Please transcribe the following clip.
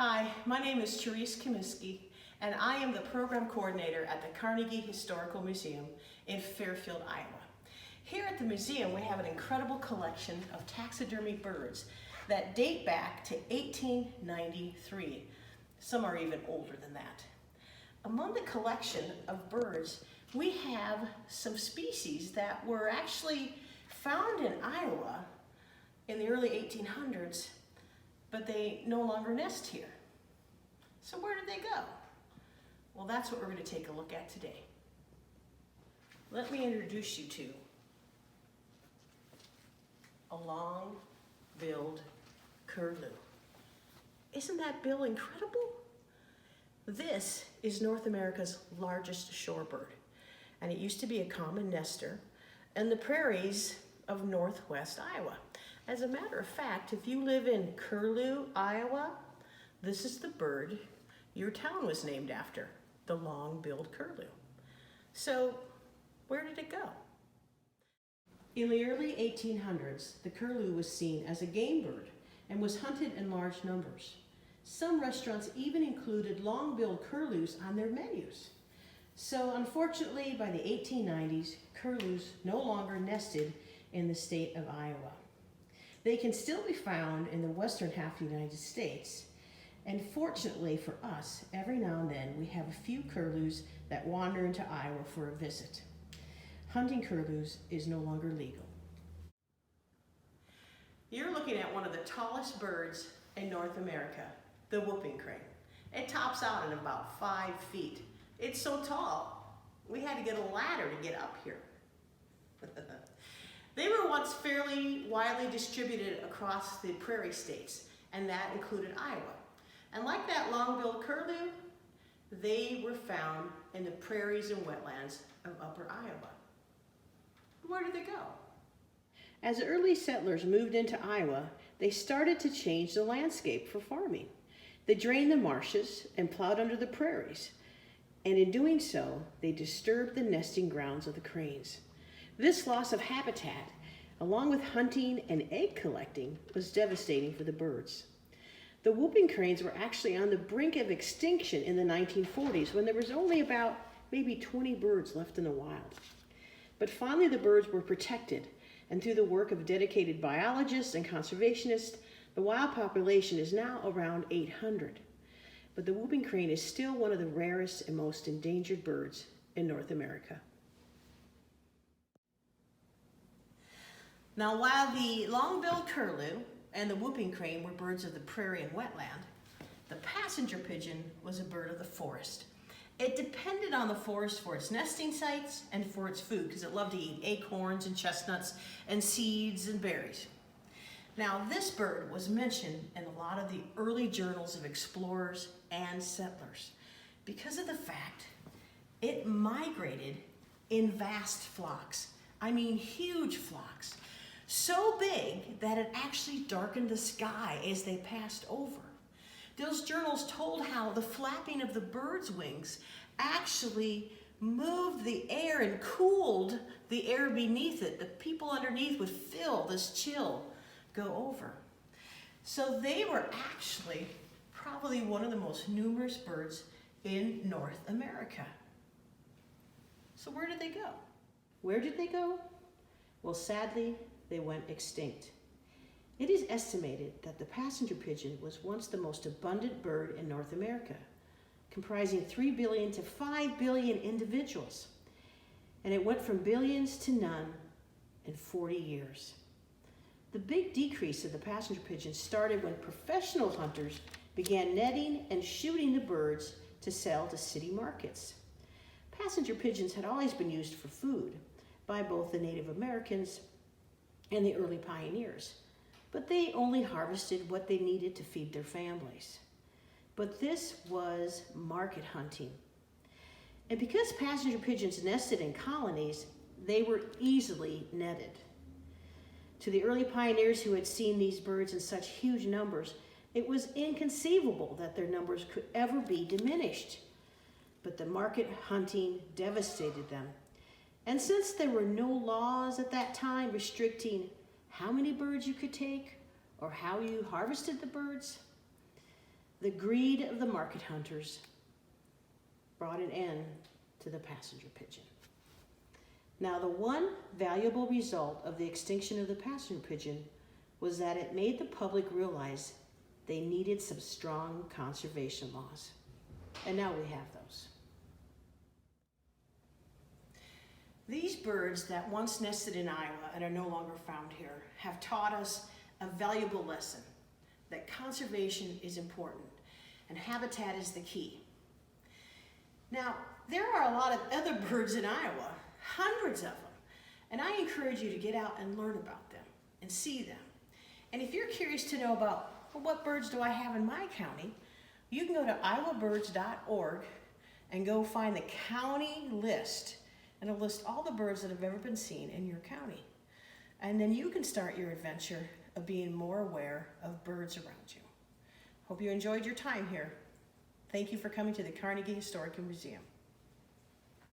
Hi, my name is Therese Cummiskey, and I am the program coordinator at the Carnegie Historical Museum in Fairfield, Iowa. Here at the museum, we have an incredible collection of taxidermy birds that date back to 1893. Some are even older than that. Among the collection of birds, we have some species that were actually found in Iowa in the early 1800s, but they no longer nest here. So where did they go? Well, that's what we're going to take a look at today. Let me introduce you to a long-billed curlew. Isn't that bill incredible? This is North America's largest shorebird, and it used to be a common nester in the prairies of northwest Iowa. As a matter of fact, if you live in Curlew, Iowa, this is the bird your town was named after, the long-billed curlew. So, where did it go? In the early 1800s, the curlew was seen as a game bird and was hunted in large numbers. Some restaurants even included long-billed curlews on their menus. So, unfortunately, by the 1890s, curlews no longer nested in the state of Iowa. They can still be found in the western half of the United States, and fortunately for us, every now and then we have a few curlews that wander into Iowa for a visit. Hunting curlews is no longer legal. You're looking at one of the tallest birds in North America, the whooping crane. It tops out at about 5 feet. It's so tall, we had to get a ladder to get up here. They were once fairly widely distributed across the prairie states, and that included Iowa. And like that long-billed curlew, they were found in the prairies and wetlands of upper Iowa. Where did they go? As the early settlers moved into Iowa, they started to change the landscape for farming. They drained the marshes and plowed under the prairies, and in doing so, they disturbed the nesting grounds of the cranes. This loss of habitat, along with hunting and egg collecting, was devastating for the birds. The whooping cranes were actually on the brink of extinction in the 1940s when there was only about maybe 20 birds left in the wild. But finally the birds were protected, and through the work of dedicated biologists and conservationists, the wild population is now around 800. But the whooping crane is still one of the rarest and most endangered birds in North America. Now, while the long-billed curlew and the whooping crane were birds of the prairie and wetland, the passenger pigeon was a bird of the forest. It depended on the forest for its nesting sites and for its food, because it loved to eat acorns and chestnuts and seeds and berries. Now, this bird was mentioned in a lot of the early journals of explorers and settlers because of the fact it migrated in vast flocks. I mean, huge flocks. So big that it actually darkened the sky as they passed over. Those journals told how the flapping of the bird's wings actually moved the air and cooled the air beneath it. The people underneath would feel this chill go over. So they were actually probably one of the most numerous birds in North America. So where did they go? Where did they go? Well, sadly, they went extinct. It is estimated that the passenger pigeon was once the most abundant bird in North America, comprising 3 billion to 5 billion individuals. And it went from billions to none in 40 years. The big decrease of the passenger pigeon started when professional hunters began netting and shooting the birds to sell to city markets. Passenger pigeons had always been used for food by both the Native Americans and the early pioneers, but they only harvested what they needed to feed their families. But this was market hunting. And because passenger pigeons nested in colonies, they were easily netted. To the early pioneers who had seen these birds in such huge numbers, it was inconceivable that their numbers could ever be diminished. But the market hunting devastated them. And since there were no laws at that time restricting how many birds you could take or how you harvested the birds, The greed of the market hunters brought an end to the passenger pigeon. Now, the one valuable result of the extinction of the passenger pigeon was that it made the public realize they needed some strong conservation laws. And now we have those. These birds that once nested in Iowa and are no longer found here have taught us a valuable lesson, that conservation is important and habitat is the key. Now, there are a lot of other birds in Iowa, hundreds of them, and I encourage you to get out and learn about them and see them. And if you're curious to know about, well, what birds do I have in my county, you can go to iowabirds.org and go find the county list, and it'll list all the birds that have ever been seen in your county. And then you can start your adventure of being more aware of birds around you. Hope you enjoyed your time here. Thank you for coming to the Carnegie Historical Museum.